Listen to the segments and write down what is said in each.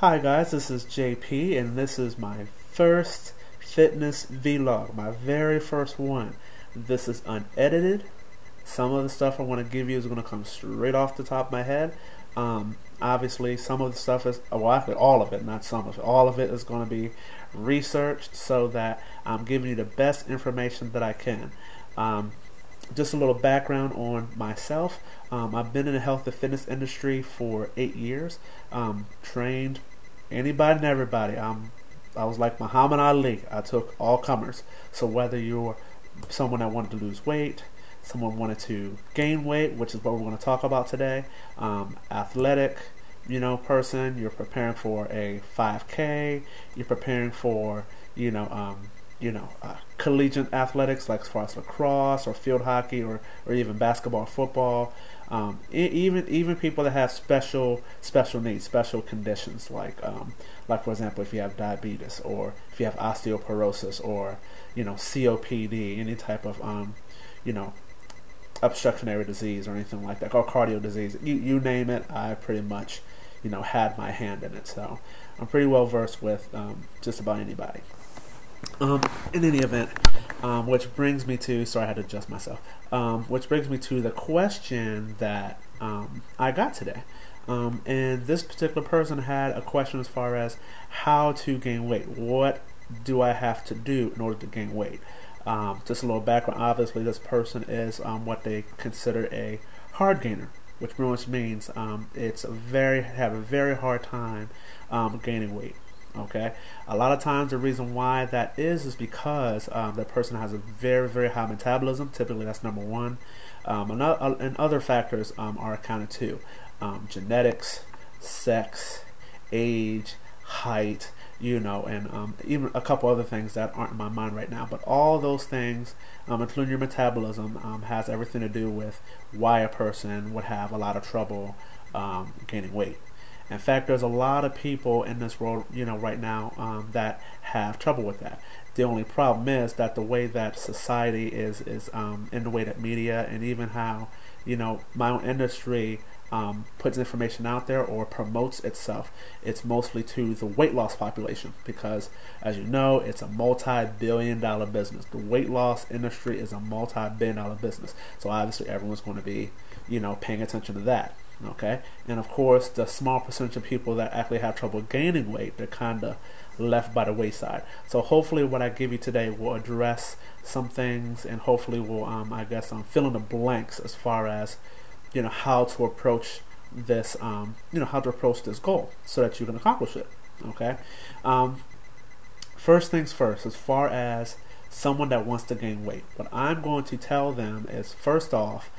Hi guys, this is JP and this is my first fitness vlog, my very first one. This is unedited. Some of the stuff I want to give you is going to come straight off the top of my head. Obviously some of the stuff is, well actually all of it, not some of it, all of it is going to be researched so that I'm giving you the best information that I can. Just a little background on myself. I've been in the health and fitness industry for 8 years. Trained anybody and everybody. I was like Muhammad Ali. I took all comers. So whether you're someone that wanted to lose weight, someone wanted to gain weight, which is what we're going to talk about today, athletic, person, you're preparing for a 5K, you're preparing for, collegiate athletics, like as far as lacrosse or field hockey or even basketball or football. Even people that have special needs, special conditions, like for example, if you have diabetes or if you have osteoporosis or COPD, any type of obstructionary disease or anything like that, or cardio disease, you name it, I pretty much had my hand in it. So I'm pretty well versed with just about anybody. In any event, which brings me to, sorry I had to adjust myself, which brings me to the question that I got today. And this particular person had a question as far as how to gain weight. What do I have to do in order to gain weight? Just a little background. Obviously this person is what they consider a hard gainer, which pretty much means have a very hard time gaining weight. Okay, a lot of times the reason why that is because that person has a very high metabolism. Typically that's number one. And other factors are accounted too. Genetics, sex, age, height, and even a couple other things that aren't in my mind right now. But all those things, including your metabolism, has everything to do with why a person would have a lot of trouble gaining weight. In fact, there's a lot of people in this world, right now, that have trouble with that. The only problem is that the way that society is in the way that media and even how, my own industry puts information out there or promotes itself, it's mostly to the weight loss population because, as you know, it's a multi-billion-dollar business. The weight loss industry is a multi-billion-dollar business. So obviously everyone's going to be, paying attention to that. Okay, and of course the small percentage of people that actually have trouble gaining weight, they're kind of left by the wayside. So hopefully what I give you today will address some things and hopefully will fill in the blanks as far as how to approach this how to approach this goal so that you can accomplish it. Okay, first things first, as far as someone that wants to gain weight, what I'm going to tell them is, first off,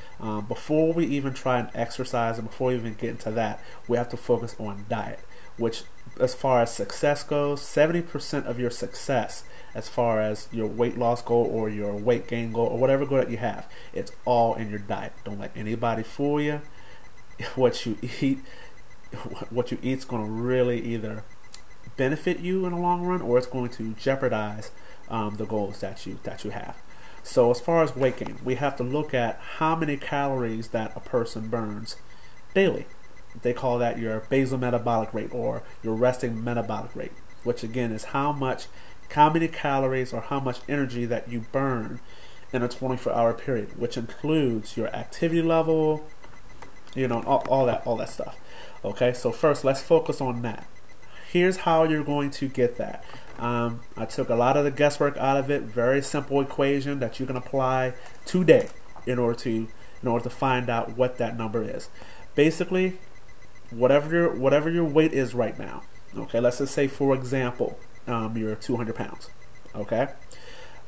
before we even try and exercise and before we even get into that, we have to focus on diet, which as far as success goes, 70% of your success as far as your weight loss goal or your weight gain goal or whatever goal that you have, it's all in your diet. Don't let anybody fool you. What you eat is going to really either benefit you in the long run or it's going to jeopardize the goals that you have. So as far as weight gain, we have to look at how many calories that a person burns daily. They call that your basal metabolic rate or your resting metabolic rate, which again is how many calories or how much energy that you burn in a 24-hour period, which includes your activity level, all that stuff. Okay, so first let's focus on that. Here's how you're going to get that. I took a lot of the guesswork out of it. Very simple equation that you can apply today in order to find out what that number is. Basically, whatever your weight is right now. Okay, let's just say for example, you're 200 pounds. Okay,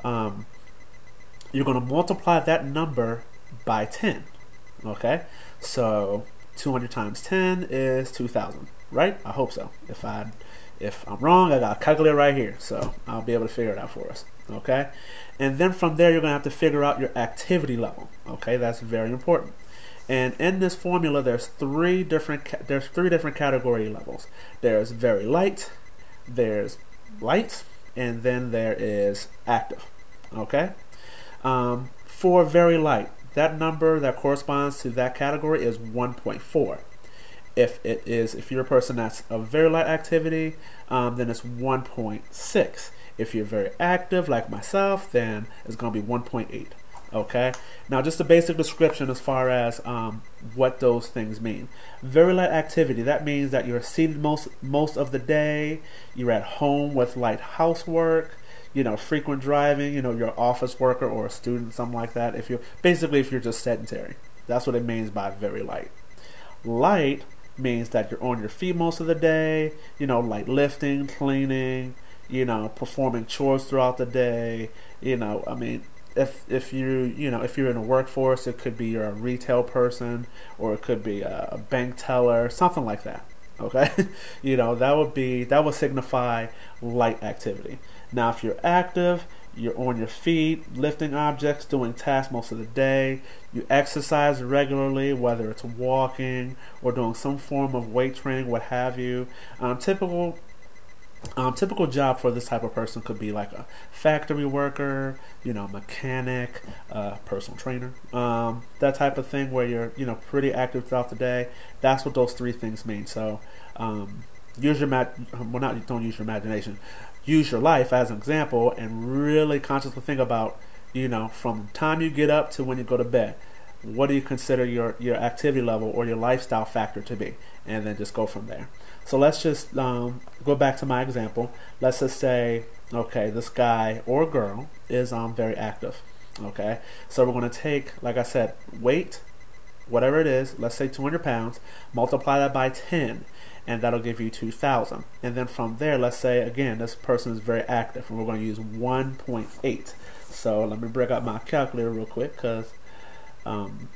you're going to multiply that number by 10. Okay, so 200 times 10 is 2,000. Right? I hope so. If I'm wrong, I got a calculator right here, so I'll be able to figure it out for us. Okay, and then from there you're gonna have to figure out your activity level. Okay, that's very important. And in this formula, there's three different category levels. There's very light, there's light, and then there is active. Okay, for very light, that number that corresponds to that category is 1.4. If you're a person that's a very light activity, then it's 1.6. If you're very active like myself, then it's going to be 1.8. Okay, now just a basic description as far as what those things mean. Very light activity, that means that you're seated most of the day, you're at home with light housework, frequent driving, you're an office worker or a student, something like that. If you're just sedentary, that's what it means by very light. Light means that you're on your feet most of the day, light lifting, cleaning, performing chores throughout the day. If you're in a workforce, it could be you're a retail person, or it could be a bank teller, something like that. Okay, that would signify light activity. Now, if you're active, you're on your feet, lifting objects, doing tasks most of the day. You exercise regularly, whether it's walking or doing some form of weight training, what have you. Typical job for this type of person could be like a factory worker, mechanic, personal trainer, that type of thing, where you're pretty active throughout the day. That's what those three things mean. So don't use your imagination. Use your life as an example and really consciously think about, from the time you get up to when you go to bed, what do you consider your activity level or your lifestyle factor to be, and then just go from there. So let's just go back to my example. Let's just say, okay, this guy or girl is very active. Okay, so we're going to take, like I said, weight, whatever it is, let's say 200 pounds, multiply that by 10, and that'll give you 2,000. And then from there, let's say, again, this person is very active, and we're going to use 1.8. So let me break out my calculator real quick, because I'm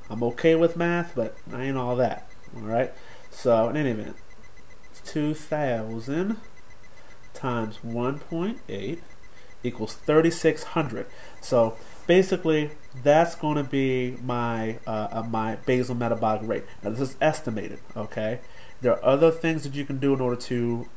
okay with math, but I ain't all that. Alright, so in any event, 2,000 times 1.8 equals 3,600. So basically, that's going to be my my basal metabolic rate. Now, this is estimated. Okay, there are other things that you can do in order to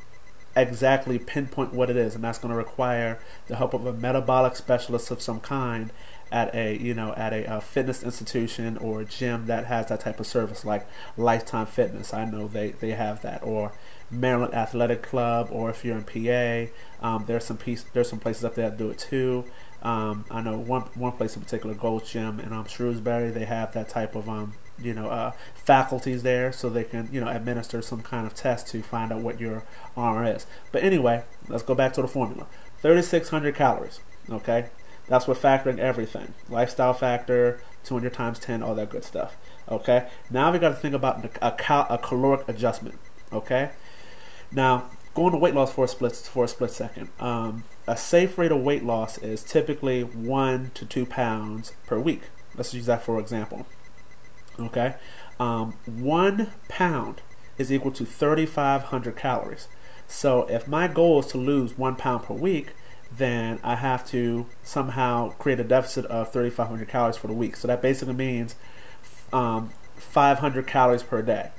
exactly pinpoint what it is, and that's going to require the help of a metabolic specialist of some kind at a fitness institution or a gym that has that type of service, like Lifetime Fitness. I know they have that, or Maryland Athletic Club, or if you're in PA, there's some places up there that do it too. I know one place in particular, Gold's Gym in Shrewsbury, they have that type of faculties there, so they can administer some kind of test to find out what your RR is. But anyway, let's go back to the formula. 3,600 calories. Okay, that's what factoring everything, lifestyle factor, 200 times 10, all that good stuff. Okay, now we got to think about a caloric adjustment. Okay, now going to weight loss for a split second. A safe rate of weight loss is typically 1 to 2 pounds per week. Let's use that for example. Okay, 1 pound is equal to 3,500 calories. So if my goal is to lose 1 pound per week, then I have to somehow create a deficit of 3,500 calories for the week. So that basically means 500 calories per day.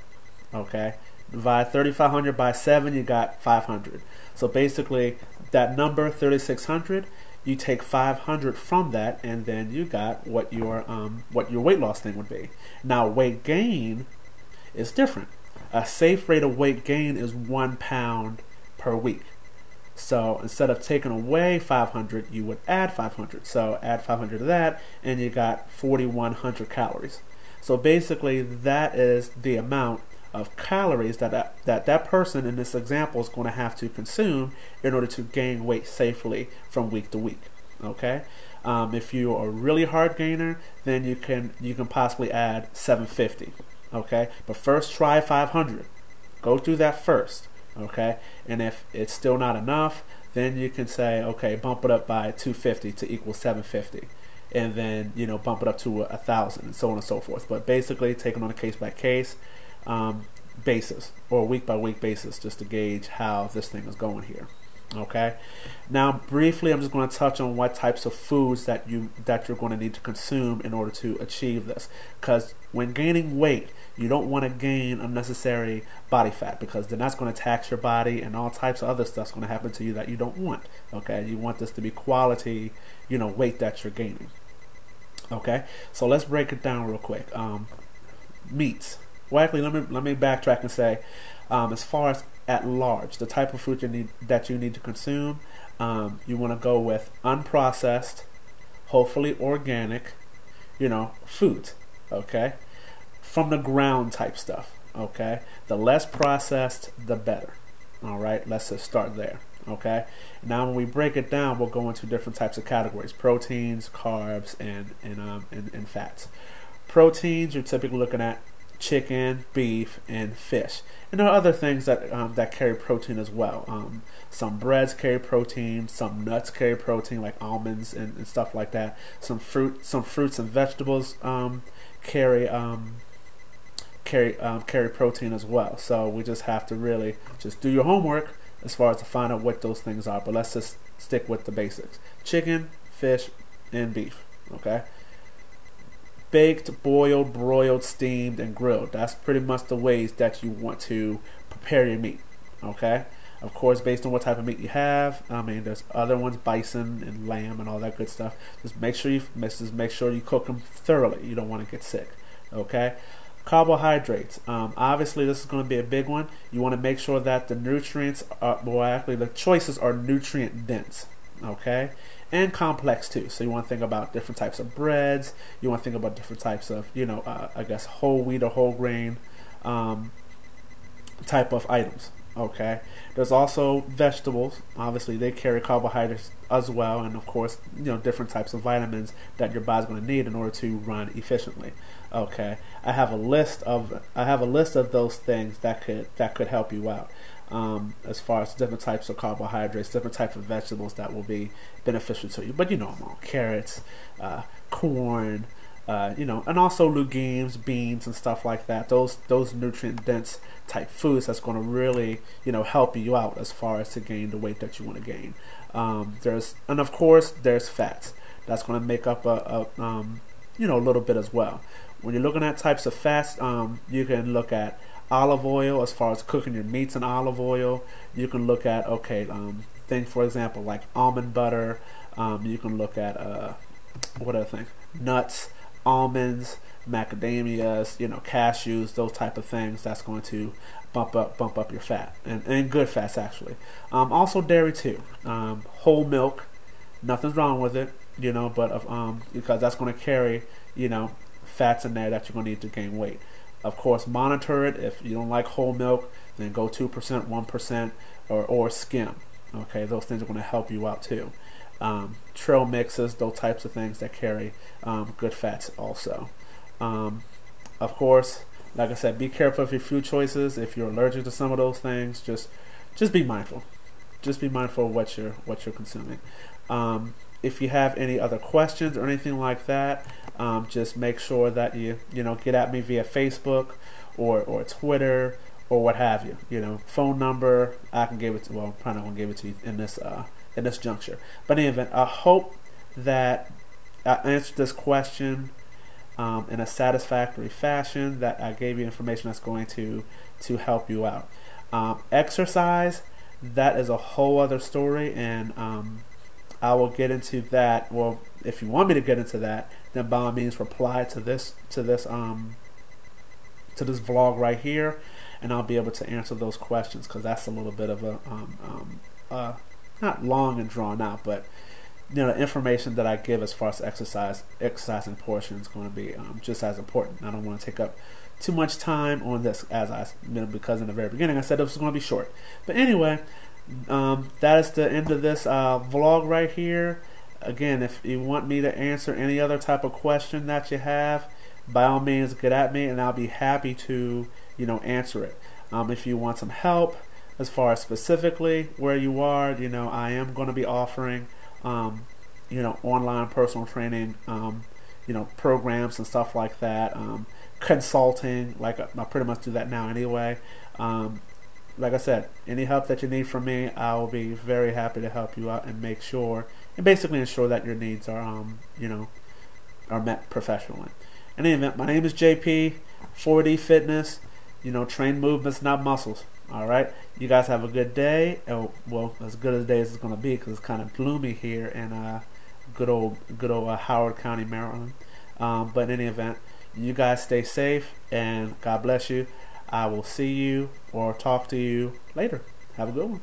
Okay, divide 3,500 by 7, you got 500. So basically, that number 3,600, you take 500 from that, and then you got what your weight loss thing would be. Now, weight gain is different. A safe rate of weight gain is 1 pound per week. So instead of taking away 500, you would add 500. So add 500 to that, and you got 4,100 calories. So basically, that is the amount of calories that person in this example is going to have to consume in order to gain weight safely from week to week. Okay, if you are a really hard gainer, then you can possibly add 750. Okay, but first try 500. Go through that first. Okay, and if it's still not enough, then you can say, okay, bump it up by 250 to equal 750, and then bump it up to 1,000, and so on and so forth. But basically, taking on a case by case basis or week by week basis, just to gauge how this thing is going here. Okay, now briefly, I'm just going to touch on what types of foods that you're going to need to consume in order to achieve this. Because when gaining weight, you don't want to gain unnecessary body fat, because then that's going to tax your body, and all types of other stuff's going to happen to you that you don't want. Okay, you want this to be quality, weight that you're gaining. Okay, so let's break it down real quick. Meats. Well, actually, let me backtrack and say, as far as at large, the type of food that you need to consume, you want to go with unprocessed, hopefully organic, foods. Okay, from the ground type stuff. Okay, the less processed, the better. All right, let's just start there. Okay, now when we break it down, we'll go into different types of categories: proteins, carbs, and fats. Proteins, you're typically looking at chicken, beef, and fish. And there are other things that carry protein as well. Some breads carry protein, some nuts carry protein, like almonds and stuff like that. Some fruits and vegetables carry protein as well. So we just have to really just do your homework as far as to find out what those things are. But let's just stick with the basics: chicken, fish, and beef. Okay. Baked, boiled, broiled, steamed, and grilled. That's pretty much the ways that you want to prepare your meat. Okay. Of course, based on what type of meat you have. I mean, there's other ones, bison and lamb and all that good stuff. Just make sure you cook them thoroughly. You don't want to get sick. Okay. Carbohydrates. Obviously, this is going to be a big one. You want to make sure that the nutrients the choices are nutrient dense. Okay, and complex too. So you want to think about different types of breads. You want to think about different types of, I guess, whole wheat or whole grain type of items. Okay, there's also vegetables. Obviously, they carry carbohydrates as well, and of course, different types of vitamins that your body's going to need in order to run efficiently. Okay, I have a list of those things that could help you out. As far as different types of carbohydrates, different types of vegetables that will be beneficial to you. But them all: carrots, corn, and also legumes, beans, and stuff like that. Those nutrient dense type foods that's going to really help you out as far as to gain the weight that you want to gain. And of course there's fats that's going to make up a little bit as well. When you're looking at types of fats, you can look at olive oil as far as cooking your meats in olive oil. You can look at things, for example, like almond butter. You can look at what other things? Nuts, almonds, macadamias, cashews, those type of things. That's going to bump up your fat, and good fats actually. Also dairy too. Whole milk, nothing's wrong with it, but because that's going to carry fats in there that you're going to need to gain weight. Of course, monitor it. If you don't like whole milk, then go 2%, 1%, or skim. Okay, those things are going to help you out too. Trail mixes, those types of things that carry good fats also. Of course, like I said, be careful of your food choices. If you're allergic to some of those things, just be mindful. Just be mindful of what you're consuming. If you have any other questions or anything like that, just make sure that you get at me via Facebook or Twitter or what have you. Phone number, I can give it to. Well, I'm probably not gonna give it to you in this juncture. But in any event, I hope that I answered this question in a satisfactory fashion. That I gave you information that's going to help you out. Exercise, that is a whole other story, and I will get into that. Well, if you want me to get into that, then by all means reply to this vlog right here, and I'll be able to answer those questions, because that's a little bit of a not long and drawn out, but the information that I give as far as exercising portion is going to be just as important. I don't want to take up too much time on this, because in the very beginning I said this was going to be short. But anyway, that is the end of this vlog right here. Again, if you want me to answer any other type of question that you have, by all means get at me, and I'll be happy to answer it. If you want some help as far as specifically where you are, I am going to be offering online personal training programs and stuff like that, consulting. Like I pretty much do that now anyway. Like I said, any help that you need from me, I will be very happy to help you out and basically ensure that your needs are met professionally. In any event, my name is JP, 4D Fitness. Train movements, not muscles. All right, you guys have a good day. Well, as good a day as it's going to be, because it's kind of gloomy here in good old Howard County, Maryland. But in any event, You guys stay safe, and God bless you. I will see you or talk to you later. Have a good one.